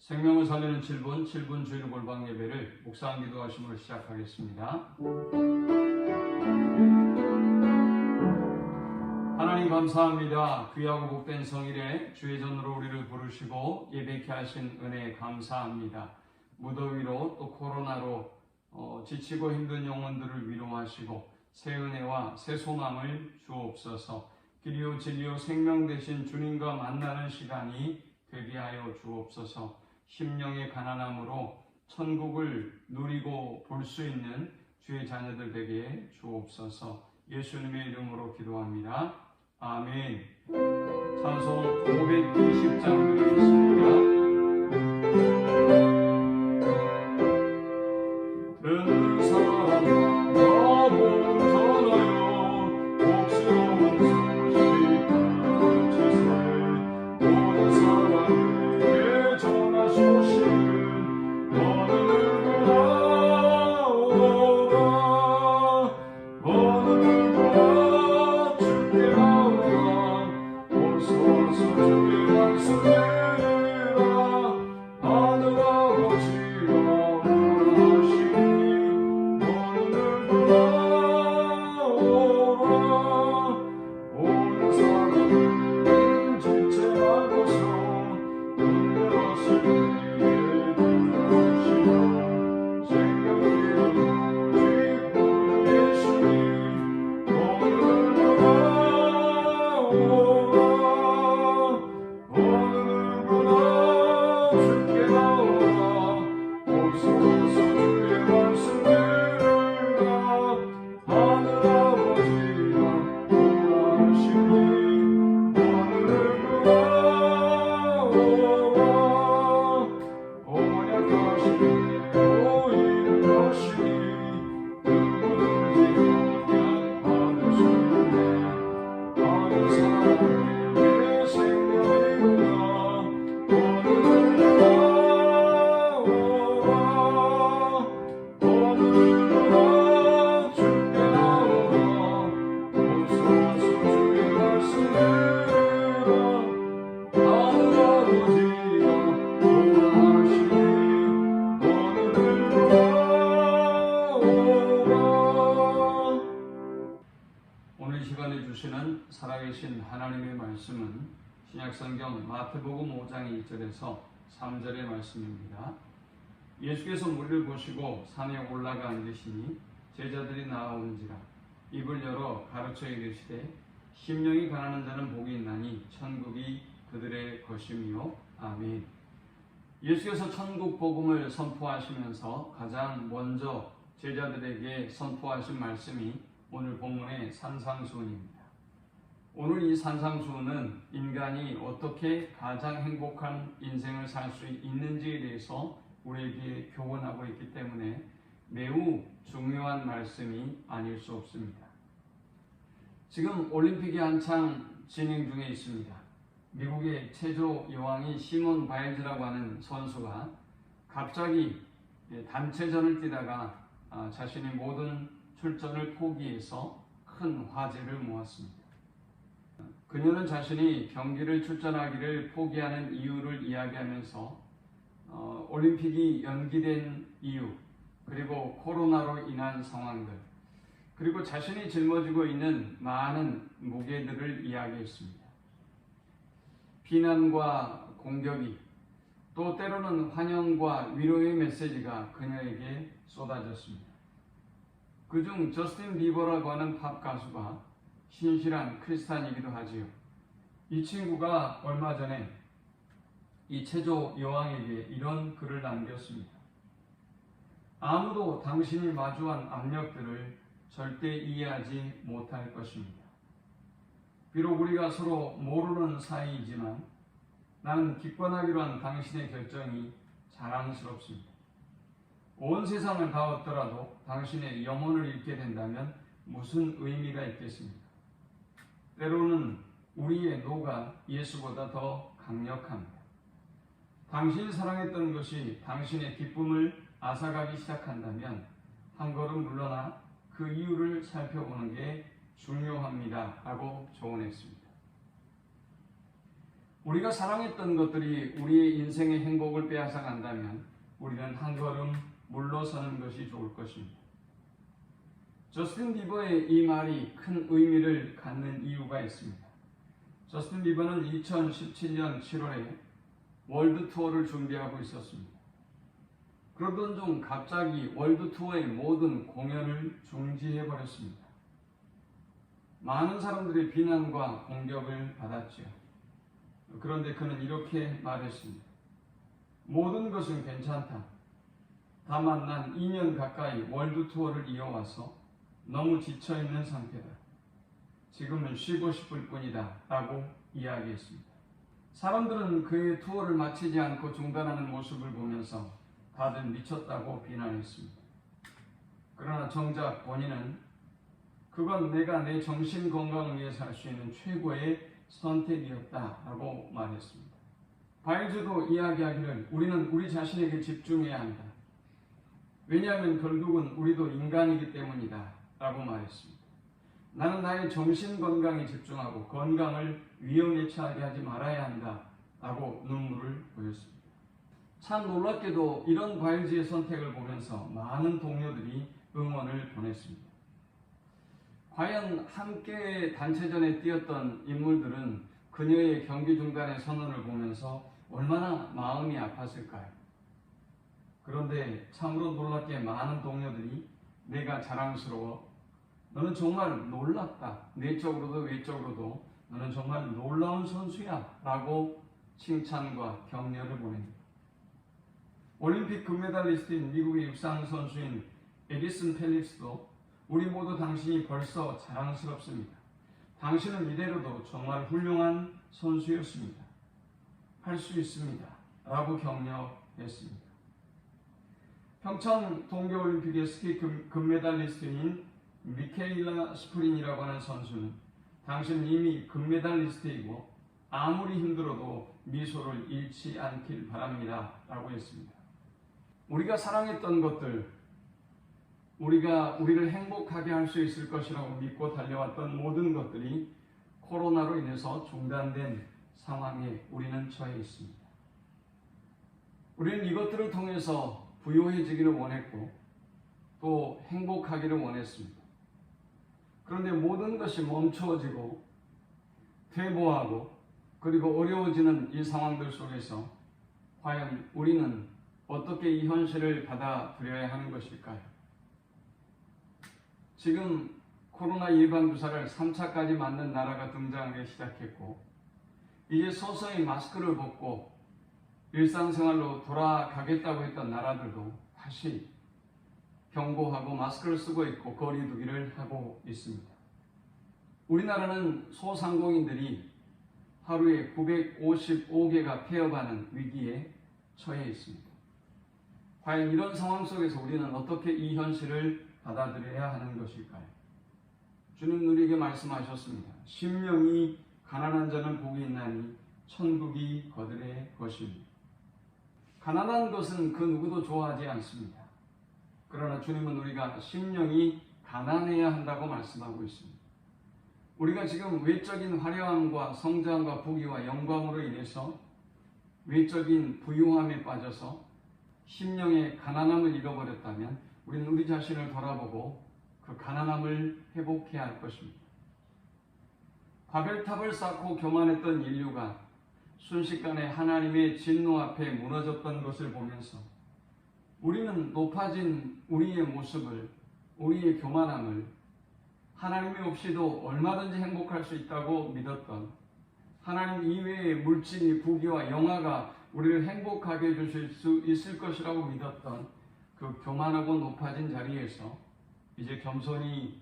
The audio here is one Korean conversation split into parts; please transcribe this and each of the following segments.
생명을 살리는 7분 주일 골방 예배를 묵상 기도하심으로 시작하겠습니다. 하나님 감사합니다. 귀하고 복된 성일에 주의 전으로 우리를 부르시고 예배케 하신 은혜에 감사합니다. 무더위로 또 코로나로 지치고 힘든 영혼들을 위로하시고 새 은혜와 새 소망을 주옵소서. 길이요 진리요 생명 되신 주님과 만나는 시간이 되게 하여 주옵소서. 심령의 가난함으로 천국을 누리고 볼 수 있는 주의 자녀들 되게 주옵소서. 예수님의 이름으로 기도합니다. 아멘. 찬송 520장 드리겠습니다. 듣는 사람 다 보잖아요. 복스러운 소식 들으시세. 모든 사람에게 전하소시는 어느 누구나 오라. 어느 누구나 주께 나오라. 어서 주의 말씀 들으라. 하늘 아버지가 오늘 시간에 주시는 살아계신 하나님의 말씀은 신약성경 마태복음 5장 1절에서 3절의 말씀입니다. 예수께서 무리를 보시고 산에 올라가 앉으시니 제자들이 나아온지라 입을 열어 가르쳐 이르시되 심령이 가난한 자는 복이 있나니 천국이 그들의 것이며 아멘. 예수께서 천국 복음을 선포하시면서 가장 먼저 제자들에게 선포하신 말씀이 오늘 본문의 산상수훈입니다. 오늘 이 산상수훈은 인간이 어떻게 가장 행복한 인생을 살 수 있는지에 대해서 우리에게 교훈하고 있기 때문에 매우 중요한 말씀이 아닐 수 없습니다. 지금 올림픽이 한창 진행 중에 있습니다. 미국의 체조 여왕인 시몬 바일즈라고 하는 선수가 갑자기 단체전을 뛰다가 자신의 모든 출전을 포기해서 큰 화제를 모았습니다. 그녀는 자신이 경기를 출전하기를 포기하는 이유를 이야기하면서 올림픽이 연기된 이유, 그리고 코로나로 인한 상황들, 그리고 자신이 짊어지고 있는 많은 무게들을 이야기했습니다. 비난과 공격이, 또 때로는 환영과 위로의 메시지가 그녀에게 쏟아졌습니다. 그중 저스틴 비버라고 하는 팝 가수가 신실한 크리스찬이기도 하지요. 이 친구가 얼마 전에 이 체조 여왕에게 이런 글을 남겼습니다. 아무도 당신이 마주한 압력들을 절대 이해하지 못할 것입니다. 비록 우리가 서로 모르는 사이이지만 나는 기권하기로 한 당신의 결정이 자랑스럽습니다. 온 세상을 다 얻더라도 당신의 영혼을 잃게 된다면 무슨 의미가 있겠습니까? 때로는 우리의 노가 예수보다 더 강력합니다. 당신이 사랑했던 것이 당신의 기쁨을 앗아가기 시작한다면 한 걸음 물러나 그 이유를 살펴보는 게 중요합니다. 라고 조언했습니다. 우리가 사랑했던 것들이 우리의 인생의 행복을 빼앗아 간다면 우리는 한 걸음 물러서는 것이 좋을 것입니다. 저스틴 비버의 이 말이 큰 의미를 갖는 이유가 있습니다. 저스틴 비버는 2017년 7월에 월드 투어를 준비하고 있었습니다. 그러던 중 갑자기 월드 투어의 모든 공연을 중지해 버렸습니다. 많은 사람들의 비난과 공격을 받았지요. 그런데 그는 이렇게 말했습니다. 모든 것은 괜찮다. 다만 난 2년 가까이 월드 투어를 이어와서 너무 지쳐있는 상태다. 지금은 쉬고 싶을 뿐이다 라고 이야기했습니다. 사람들은 그의 투어를 마치지 않고 중단하는 모습을 보면서 다들 미쳤다고 비난했습니다. 그러나 정작 본인은 그건 내가 내 정신 건강을 위해서 할 수 있는 최고의 선택이었다라고 말했습니다. 바이즈도 이야기하기를 우리는 우리 자신에게 집중해야 한다. 왜냐하면 결국은 우리도 인간이기 때문이다 라고 말했습니다. 나는 나의 정신 건강에 집중하고 건강을 위험에 처하게 하지 말아야 한다 라고 눈물을 보였습니다. 참 놀랍게도 이런 바이즈의 선택을 보면서 많은 동료들이 응원을 보냈습니다. 과연 함께 단체전에 뛰었던 인물들은 그녀의 경기 중단의 선언을 보면서 얼마나 마음이 아팠을까요? 그런데 참으로 놀랍게 많은 동료들이 내가 자랑스러워, 너는 정말 놀랍다, 내적으로도 외적으로도 너는 정말 놀라운 선수야 라고 칭찬과 격려를 보냅니다. 올림픽 금메달리스트인 미국의 육상 선수인 에디슨 펠릭스도 우리 모두 당신이 벌써 자랑스럽습니다. 당신은 이대로도 정말 훌륭한 선수였습니다. 할 수 있습니다. 라고 격려했습니다. 평창 동계올림픽의 스키 금메달리스트인 미케일라 스프린이라고 하는 선수는 당신은 이미 금메달리스트이고 아무리 힘들어도 미소를 잃지 않길 바랍니다. 라고 했습니다. 우리가 사랑했던 것들, 우리가 우리를 행복하게 할 수 있을 것이라고 믿고 달려왔던 모든 것들이 코로나로 인해서 중단된 상황에 우리는 처해 있습니다. 우리는 이것들을 통해서 부유해지기를 원했고 또 행복하기를 원했습니다. 그런데 모든 것이 멈춰지고 퇴보하고 그리고 어려워지는 이 상황들 속에서 과연 우리는 어떻게 이 현실을 받아들여야 하는 것일까요? 지금 코로나 예방주사를 3차까지 맞는 나라가 등장하기 시작했고 이제 서서히 마스크를 벗고 일상생활로 돌아가겠다고 했던 나라들도 다시 경고하고 마스크를 쓰고 있고 거리 두기를 하고 있습니다. 우리나라는 소상공인들이 하루에 955개가 폐업하는 위기에 처해 있습니다. 과연 이런 상황 속에서 우리는 어떻게 이 현실을 받아들여야 하는 것일까요? 주님 우리에게 말씀하셨습니다. 심령이 가난한 자는 복이 있나니 천국이 그들의 것입니다. 가난한 것은 그 누구도 좋아하지 않습니다. 그러나 주님은 우리가 심령이 가난해야 한다고 말씀하고 있습니다. 우리가 지금 외적인 화려함과 성장과 부귀와 영광으로 인해서 외적인 부유함에 빠져서 심령의 가난함을 잃어버렸다면 우리는 우리 자신을 돌아보고 그 가난함을 회복해야 할 것입니다. 바벨탑을 쌓고 교만했던 인류가 순식간에 하나님의 진노 앞에 무너졌던 것을 보면서 우리는 높아진 우리의 모습을, 우리의 교만함을 하나님이 없이도 얼마든지 행복할 수 있다고 믿었던, 하나님 이외의 물질이, 부귀와 영화가 우리를 행복하게 해주실 수 있을 것이라고 믿었던 그 교만하고 높아진 자리에서 이제 겸손히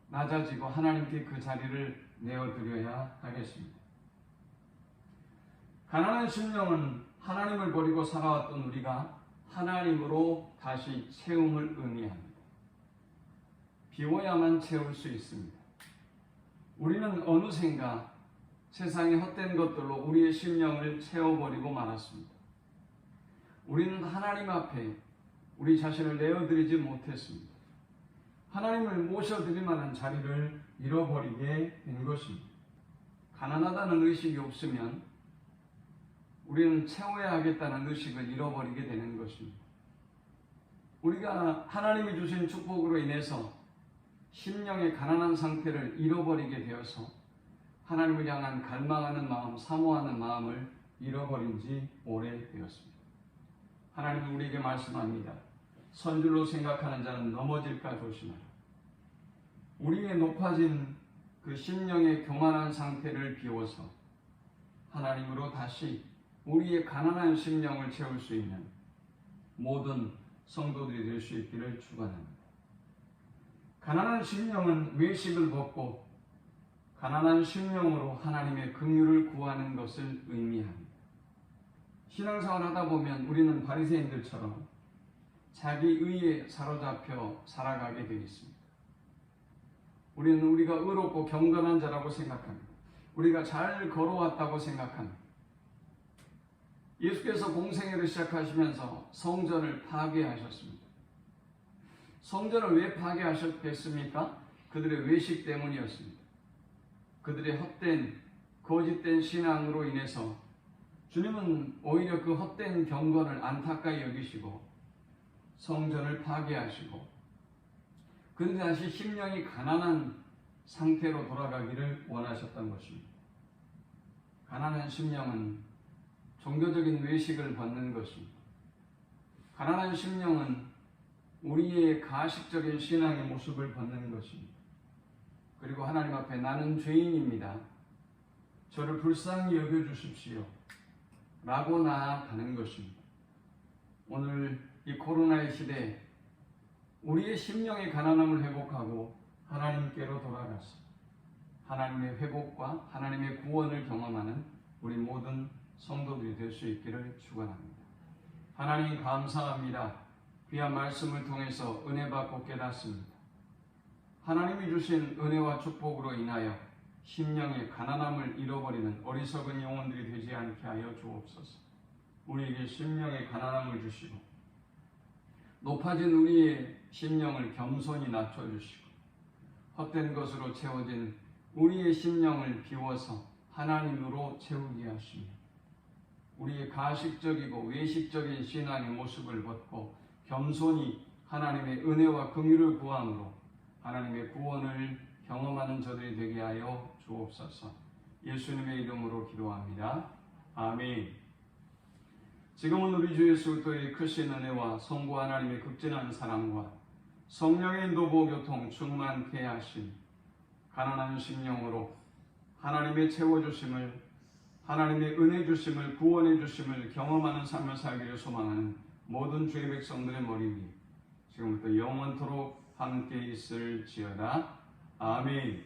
낮아지고 하나님께 그 자리를 내어드려야 하겠습니다. 가난한 심령은 하나님을 버리고 살아왔던 우리가 하나님으로 다시 채움을 의미합니다. 비워야만 채울 수 있습니다. 우리는 어느샌가 세상의 헛된 것들로 우리의 심령을 채워버리고 말았습니다. 우리는 하나님 앞에 우리 자신을 내어드리지 못했습니다. 하나님을 모셔드릴 만한 자리를 잃어버리게 된 것입니다. 가난하다는 의식이 없으면 우리는 채워야 하겠다는 의식을 잃어버리게 되는 것입니다. 우리가 하나님이 주신 축복으로 인해서 심령의 가난한 상태를 잃어버리게 되어서 하나님을 향한 갈망하는 마음, 사모하는 마음을 잃어버린 지 오래되었습니다. 하나님은 우리에게 말씀합니다. 선줄로 생각하는 자는 넘어질까 조심하라. 우리의 높아진 그 심령의 교만한 상태를 비워서 하나님으로 다시 우리의 가난한 심령을 채울 수 있는 모든 성도들이 될 수 있기를 축원합니다. 가난한 심령은 외식을 벗고 가난한 심령으로 하나님의 긍휼을 구하는 것을 의미합니다. 신앙생활 하다 보면 우리는 바리새인들처럼 자기 의에 사로잡혀 살아가게 되어 있습니다. 우리는 우리가 의롭고 경건한 자라고 생각합니다. 우리가 잘 걸어왔다고 생각합니다. 예수께서 공생애를 시작하시면서 성전을 파괴하셨습니다. 성전을 왜 파괴하셨겠습니까? 그들의 외식 때문이었습니다. 그들의 헛된 거짓된 신앙으로 인해서 주님은 오히려 그 헛된 경건을 안타까이 여기시고 성전을 파괴하시고 그들이 다시 심령이 가난한 상태로 돌아가기를 원하셨던 것입니다. 가난한 심령은 종교적인 외식을 벗는 것입니다. 가난한 심령은 우리의 가식적인 신앙의 모습을 벗는 것입니다. 그리고 하나님 앞에 나는 죄인입니다. 저를 불쌍히 여겨주십시오. 라고 나아가는 것입니다. 오늘 이 코로나의 시대에 우리의 심령의 가난함을 회복하고 하나님께로 돌아가서 하나님의 회복과 하나님의 구원을 경험하는 우리 모든 성도들이 될 수 있기를 축원합니다. 하나님 감사합니다. 귀한 말씀을 통해서 은혜 받고 깨닫습니다. 하나님이 주신 은혜와 축복으로 인하여 심령의 가난함을 잃어버리는 어리석은 영혼들이 되지 않게 하여 주옵소서. 우리에게 심령의 가난함을 주시고 높아진 우리의 심령을 겸손히 낮춰주시고 헛된 것으로 채워진 우리의 심령을 비워서 하나님으로 채우게 하시며 우리의 가식적이고 외식적인 신앙의 모습을 벗고 겸손히 하나님의 은혜와 긍휼을 구함으로 하나님의 구원을 경험하는 저들이 되게 하여 주옵소서. 예수님의 이름으로 기도합니다. 아멘. 지금은 우리 주 예수 그리스도의 크신 은혜와 성부 하나님의 극진한 사랑과 성령의 인도보 교통 충만케 하심 가난한 심령으로 하나님의 채워주심을 하나님의 은혜 주심을 구원해 주심을 경험하는 삶을 살기를 소망하는 모든 주의 백성들의 머리 위에 지금부터 영원토록 함께 있을지어다. 아멘.